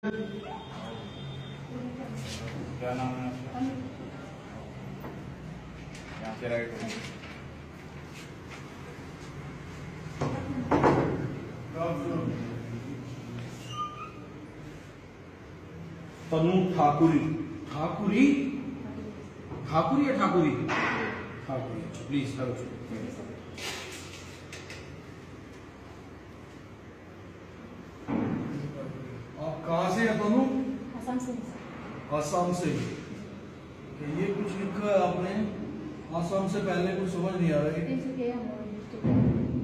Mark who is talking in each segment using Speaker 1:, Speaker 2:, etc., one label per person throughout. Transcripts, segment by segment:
Speaker 1: क्या नाम है आपका? यहाँ से राइट हो।
Speaker 2: तनु ठाकुरी। ठाकुरी ठाकुरी या ठाकुरी? ठाकुरी। प्लीज करो। आप कहाँ से हैं तनु?
Speaker 3: असम से।
Speaker 2: आसाम से। ये कुछ लिखा है आपने आसाम से, पहले कुछ समझ नहीं आ रहा है।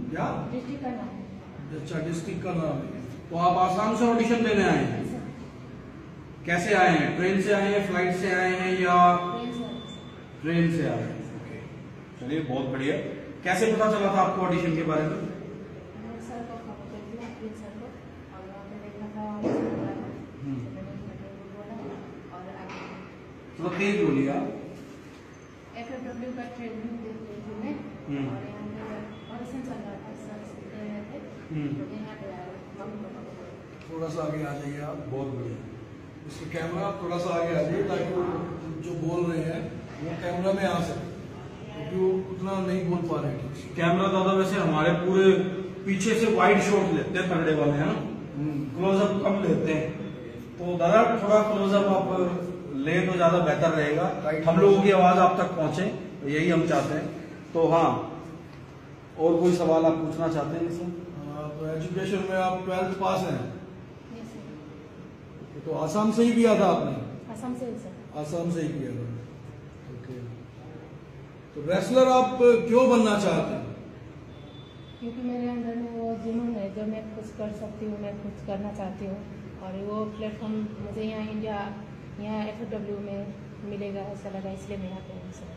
Speaker 2: क्या
Speaker 3: डिस्ट्रिक्ट का नाम है।
Speaker 2: अच्छा, डिस्ट्रिक्ट का नाम है। तो आप आसाम से ऑडिशन देने आए हैं? कैसे आए हैं? ट्रेन से आए हैं, फ्लाइट से आए हैं या ट्रेन से आए हैं? ओके, चलिए बहुत बढ़िया। कैसे पता चला था आपको ऑडिशन के बारे में?
Speaker 3: सर को खबर कर दिया, सर को, और वहाँ पे देखा था और
Speaker 2: तो तेज बोलिए आप।
Speaker 3: FFW का ट्रेनिंग दे रही थी मैं, और यहाँ पे ऑडिशन चल रहा था, सर दे रहे थे, तो यहाँ पे आया।
Speaker 2: थोड़ा सा आगे आ जाइए आप। बहुत बढ़िया। इसके कैमरा आप थोड़ा सा आगे आ जाइए ताकि वो जो बोल रहे हैं वो कैमरा में आ सके, क्योंकि वो उतना नहीं बोल पा रहे ठीक से। कैमरा दादा वैसे हमारे पूरे पीछे से वाइड शॉट लेते हैं पकड़े वाले, है ना? क्लोजअप कम लेते हैं, तो दादा थोड़ा क्लोजअप आप ले तो ज्यादा बेहतर रहेगा, हम लोगों की आवाज आप तक पहुंचे, तो यही हम चाहते हैं। तो हाँ, और कोई सवाल आप पूछना चाहते हैं इसमें? तो एजुकेशन में आप 12th पास हैं? तो आसाम से ही किया था आपने?
Speaker 3: असम से ही सर।
Speaker 2: आसाम से ही किया था। ओके। तो रेसलर आप क्यों बनना चाहते हैं?
Speaker 3: क्योंकि मेरे अंदर में वो जुनून है, जो मैं कुछ कर सकती हूँ, मैं कुछ करना चाहती हूँ, और वो प्लेटफॉर्म मुझे यहाँ इंडिया, यहाँ FFW में मिलेगा ऐसा लगा, इसलिए मैं यहाँ पे हूँ सर।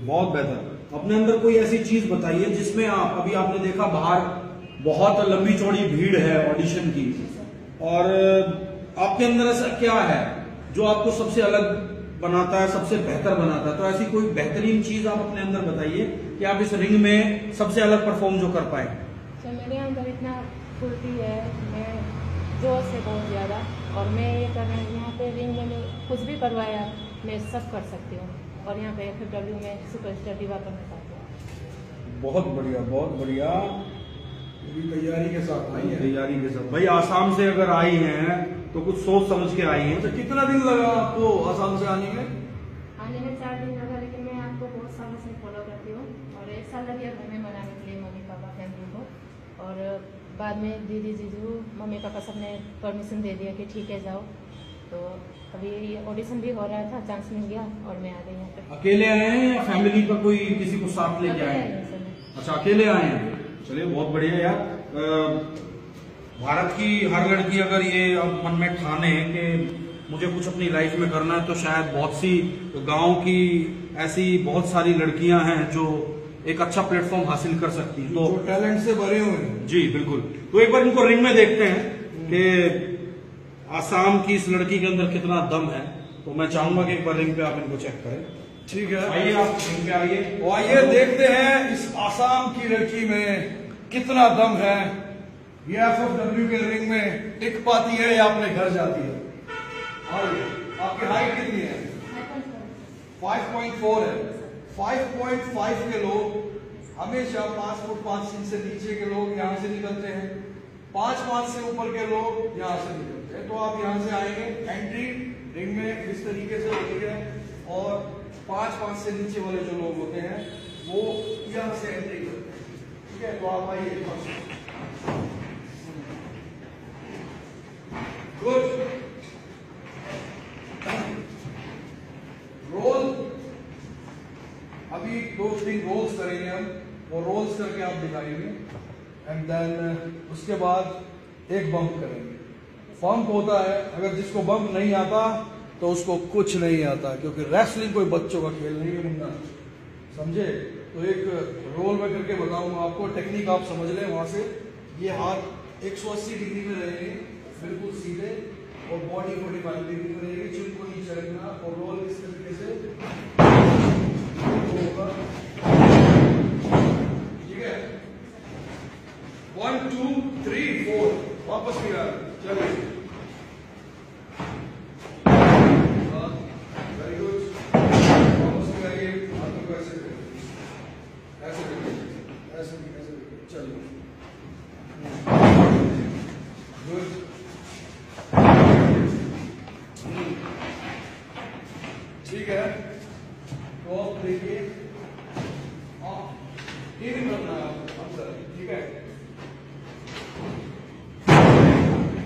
Speaker 2: बहुत बेहतर। अपने अंदर कोई ऐसी चीज बताइए जिसमें आप, अभी आपने देखा बाहर बहुत लंबी चौड़ी भीड़ है ऑडिशन की, और आपके अंदर ऐसा क्या है जो आपको सबसे अलग बनाता है, सबसे बेहतर बनाता है? तो ऐसी कोई बेहतरीन चीज आप अपने अंदर बताइए कि आप इस रिंग में सबसे अलग परफॉर्म जो कर पाए।
Speaker 3: सर मेरे अंदर इतना फुर्ती है, मैं जोश है बहुत ज़्यादा, और मैं ये करना, यहाँ पे रिंग में मैं कुछ भी करवाया मैं सब कर सकती हूँ, और यहाँ पे FFW में सुपरस्टार दिवा करना चाहती हूँ।
Speaker 2: बहुत बढ़िया, बहुत बढ़िया। तैयारी के साथ आई है? तैयारी के साथ। भाई आसाम से अगर आई हैं तो कुछ सोच समझ के आई हैं। तो कितना दिन लगा आपको आसाम से आने में?
Speaker 3: आने में 4 दिन लगा, लेकिन मैं आपको बहुत सालों से फॉलो करती हूँ, और 1 साल लग गया घर में मनाने के लिए मम्मी पापा फैमिली को, और बाद में दीदी जीजू मम्मी पापा सब ने परमिशन दे दिया कि ठीक है जाओ। तो अभी ऑडिशन भी हो रहा था, चांस मिल गया और मैं आ गई यहाँ पे।
Speaker 2: अकेले आए हैं या फैमिली का कोई किसी को साथ लेके आए हैं? अच्छा, अकेले आए हैं। चलिए बहुत बढ़िया यार। भारत की हर लड़की अगर ये अब मन में ठाने कि मुझे कुछ अपनी लाइफ में करना है, तो शायद बहुत सी गांव की ऐसी बहुत सारी लड़कियां हैं जो एक अच्छा प्लेटफॉर्म हासिल कर सकती हैं, तो टैलेंट से भरे हुए हैं। जी बिल्कुल। तो एक बार इनको रिंग में देखते हैं कि आसाम की इस लड़की के अंदर कितना दम है। तो मैं चाहूंगा कि एक बार रिंग पे आप इनको चेक करें। ठीक है, आइए आप रिंग पे आइए, और आइए देखते हैं इस आसाम की लड़की में कितना दम है। ये FFW के रिंग में टिक पाती है या अपने घर जाती है? और आपकी हाइट कितनी है? 5.4 है। 5.5 के लोग हमेशा 5 फुट 5 इंच से नीचे के लोग यहाँ से निकलते हैं, 5 से ऊपर के लोग यहाँ से निकलते हैं। तो आप यहाँ से आएंगे, एंट्री रिंग में इस तरीके से होती है, और 5 से नीचे वाले जो लोग होते हैं वो यहाँ से एंट्री करते हैं। ठीक है, तो आप आइए। गुड। रोल, अभी 2-3 रोल्स करेंगे हम, वो रोल्स करके आप दिखाएंगे, एंड देन उसके बाद एक बम्प करेंगे। बम्प होता है, अगर जिसको बम्प नहीं आता तो उसको कुछ नहीं आता, क्योंकि रेसलिंग कोई बच्चों का खेल नहीं है मुन्ना, समझे? तो एक रोल में करके बताऊंगा आपको, टेक्निक आप समझ लें। वहां से ये हाथ 180 डिग्री में रहेंगे, बिल्कुल सीधे, और बॉडी 45 डिग्री में रहेगी, चिन को नीचे रखना, और रोल इस तरीके से होगा। ठीक है, 1 2 3 4 वापस भी आ, चलिए
Speaker 4: ठीक है, तो आप देखिए ये भी करना है आपको, ठीक है,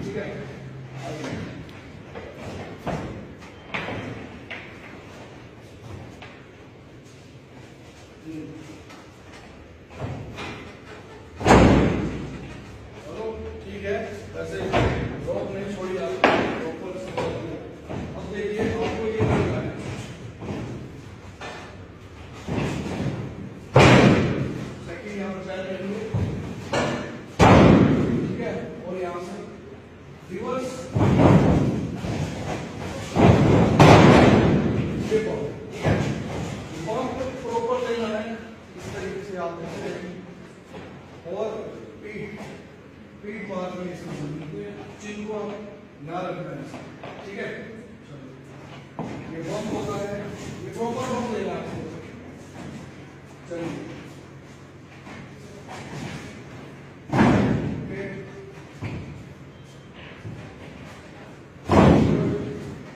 Speaker 4: ठीक है। चलो ठीक है, वैसे रोक नहीं छोड़ी आप, अब देखिए आपको ये करना है, सेकंड यहाँ पर पैर रखेंगे, ठीक है, और यहाँ से रिवर्स, देखो ठीक है, बॉम्ब को प्रॉपर लेना है, इस तरीके से आप देखते हैं, और पीठ बाहर में चिन्ह को ना रखना है, ठीक है। ये बम होता है, ये प्रॉपर बम लेगा आपको, चलिए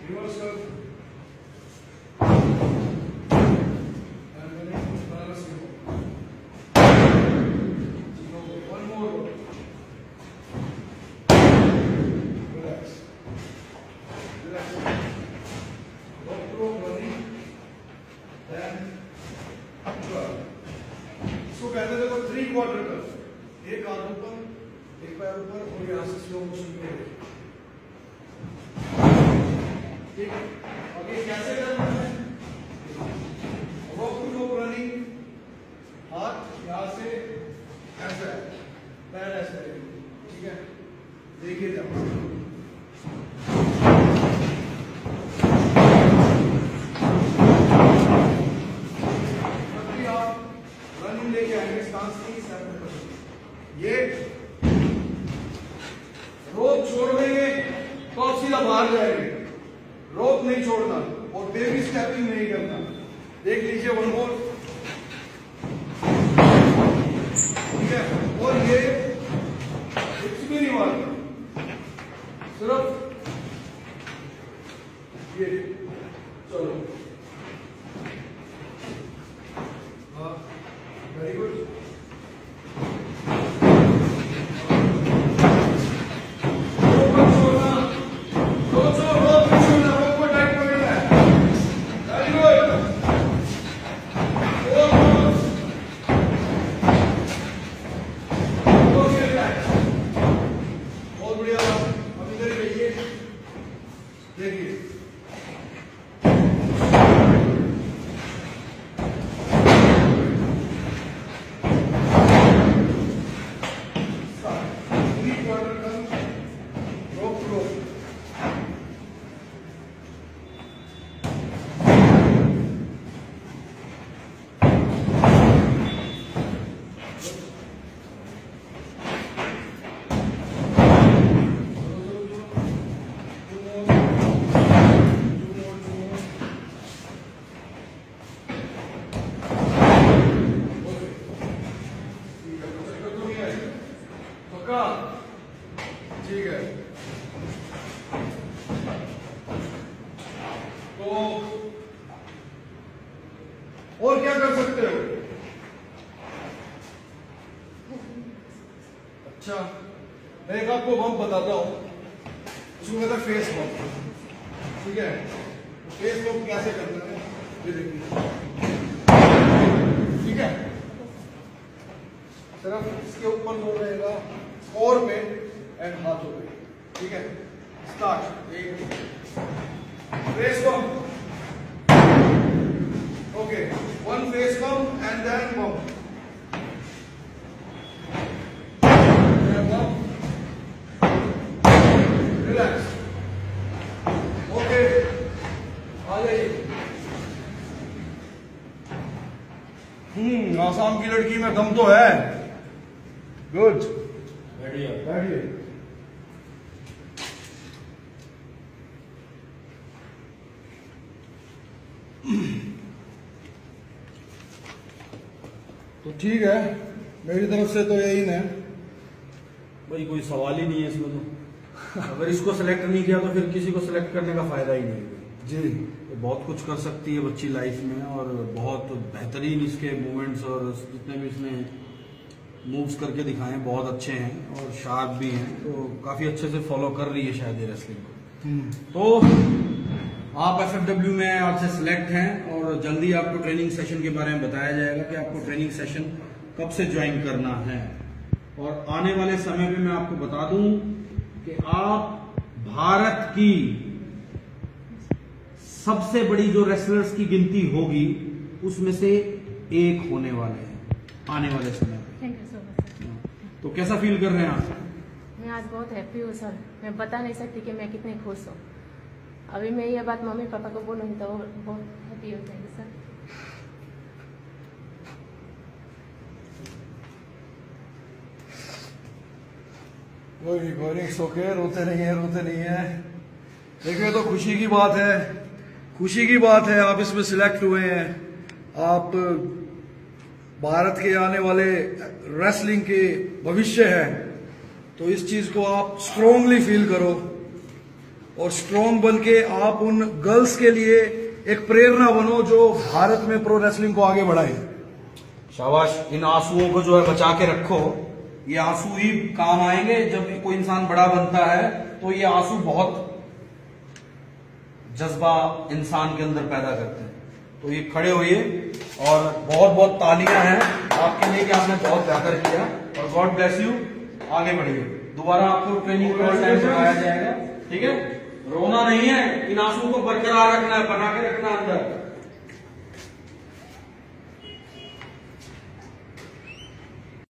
Speaker 4: रिवर्स कर, इसको कहते हैं देखो 3 क्वार्टर कर्व, एक हाथ ऊपर, एक पैर ऊपर, और यहाँ से स्लो मोशन में, ठीक है। अब ये कैसे करना है, रॉक टू रॉक रनिंग, हाथ यहाँ से ऐसे, पैर ऐसे, ठीक है, देखिए जब लेके आएंगे सांस की, ये रोप छोड़ देंगे तो आप सीधा बाहर जाएंगे, रोप नहीं छोड़ना और बेबी स्टेपिंग नहीं करना, देख लीजिए वन मोर, ठीक है। और ये कुछ भी नहीं मारना, सिर्फ ये, चलो हाँ, वेरी गुड, ठीक है। तो और क्या कर सकते हो? अच्छा, मैं एक आपको बम बताता हूं, उसको कहता है फेस बम, ठीक है। फेस बम कैसे करना है ये देखिए, ठीक है। सिर्फ इसके ऊपर जो रहेगा कोर पे एंड हाथों पे, ठीक है। स्टार्ट, एक face bomb, okay, one face bomb and then bomb, relax, okay, आ जाइए। आसाम की लड़की में दम तो है, गुड,
Speaker 2: बैठिए
Speaker 4: बैठिए। तो ठीक है, मेरी तरफ से तो यही है
Speaker 2: भाई, कोई सवाल ही नहीं है इसमें तो। अगर इसको सेलेक्ट नहीं किया तो फिर किसी को सेलेक्ट करने का फायदा ही नहीं है।
Speaker 4: जी
Speaker 2: ये बहुत कुछ कर सकती है बच्ची लाइफ में, और बहुत बेहतरीन इसके मूवमेंट्स और जितने भी इसने मूव्स करके दिखाए हैं बहुत अच्छे हैं और शार्प भी हैं, तो काफी अच्छे से फॉलो कर रही है शायद ये रेसलिंग को। तो आप FFW में आज से सिलेक्ट हैं और जल्दी आपको ट्रेनिंग सेशन के बारे में बताया जाएगा कि आपको ट्रेनिंग सेशन कब से ज्वाइन करना है। और आने वाले समय पे मैं आपको बता दूं कि आप भारत की सबसे बड़ी जो रेसलर्स की गिनती होगी उसमें से एक होने वाले हैं आने वाले समय पे।
Speaker 3: Thank you so much sir.
Speaker 2: तो कैसा फील कर रहे हैं आप?
Speaker 3: मैं आज बहुत हैप्पी हूँ सर, मैं बता नहीं सकती कि मैं कितनी खुश हूँ। अभी मैं ये बात मम्मी पापा को बोलूँगी तो वो बहुत हैप्पी हो जाएंगे सर।
Speaker 4: कोई नहीं सोके, रोते नहीं है। देखिए तो खुशी की बात है, आप इसमें सिलेक्ट हुए हैं। आप भारत के आने वाले रेसलिंग के भविष्य है, तो इस चीज को आप स्ट्रांगली फील करो और स्ट्रांग बन के आप उन गर्ल्स के लिए एक प्रेरणा बनो जो भारत में प्रो रेसलिंग को आगे बढ़ाए।
Speaker 2: शाबाश। इन आंसुओं को जो है बचा के रखो, ये आंसू ही काम आएंगे जब कोई इंसान बड़ा बनता है, तो ये आंसू बहुत जज्बा इंसान के अंदर पैदा करते हैं। तो ये खड़े होइए और बहुत बहुत तालियां हैं आपके लिए कि आपने बहुत बेहतर किया, और गॉड ब्लेस यू। आगे बढ़िए, दोबारा आपको ट्रेनिंग का टाइम बताया जाएगा, ठीक है? रोना नहीं है, इन आंसू को बरकरार रखना है, बना के रखना अंदर।